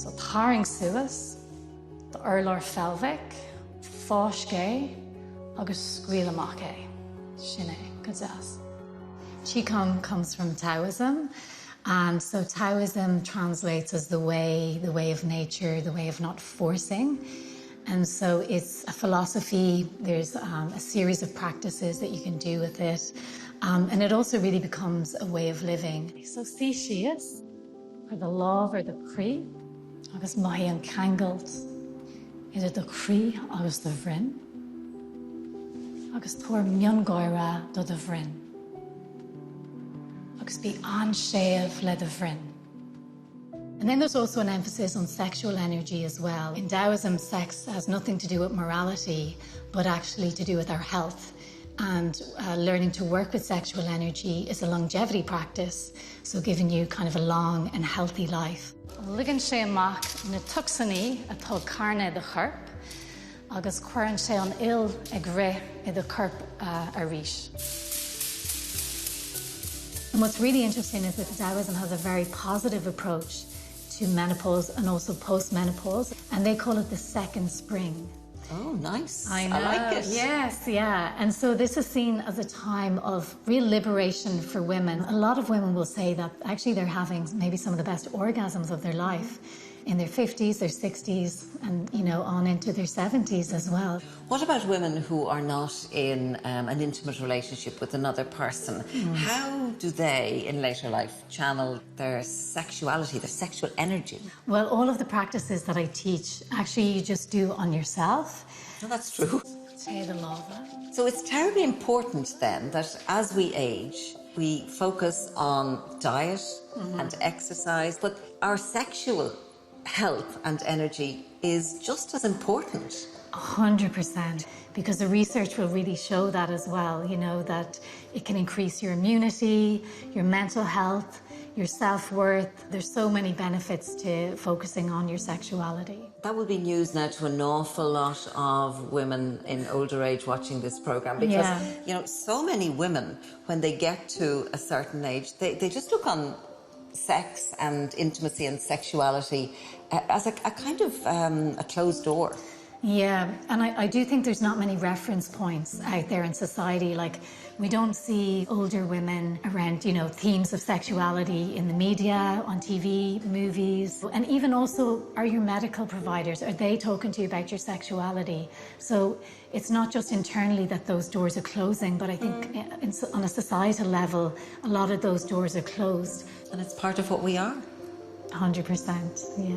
So Tharing Suas, the Urlar Felvic, Fáisce, agus Scuilamach Shine, Gazas. Qigong comes from Taoism, and so Taoism translates as the way of nature, the way of not forcing. And so it's a philosophy, there's a series of practices that you can do with it. And it also really becomes a way of living. So Theseus, or the love or the Cree, agus Mahi an Kangalt, is it the Cree agus the Vrin, agus Tor Mion Goira do the Vrin, agus be an Sheav le the Vrin. And then there's also an emphasis on sexual energy as well. In Taoism, sex has nothing to do with morality, but actually to do with our health. And learning to work with sexual energy is a longevity practice, so giving you kind of a long and healthy life. Ligan sé amach na tuxani atá carne de chirp, agus cuireann sé an il ag ré I the chirp a ríis. And what's really interesting is that Taoism has a very positive approach to menopause and also post-menopause, and they call it the second spring. Oh, nice. I know. I like it. Yes, yeah. And so this is seen as a time of real liberation for women. A lot of women will say that actually they're having maybe some of the best orgasms of their life in their 50s, their 60s, and, you know, on into their 70s as well. What about women who are not in an intimate relationship with another person? How do they, in later life, channel their sexuality, their sexual energy? Well, all of the practices that I teach, actually you just do on yourself. No, that's true. Say the lava. So it's terribly important then that as we age, we focus on diet and exercise, but our sexual health and energy is just as important. 100%, because the research will really show that as well, you know, that it can increase your immunity, your mental health, your self-worth. There's so many benefits to focusing on your sexuality. That will be news now to an awful lot of women in older age watching this programme, because, you know, so many women, when they get to a certain age, they just look on sex and intimacy and sexuality as a kind of a closed door. Yeah, and I do think there's not many reference points out there in society. Like, we don't see older women around, you know, themes of sexuality in the media, on TV, movies. And even also, are your medical providers, are they talking to you about your sexuality? So it's not just internally that those doors are closing, but I think on a societal level, a lot of those doors are closed. And it's part of what we are. 100%, yeah.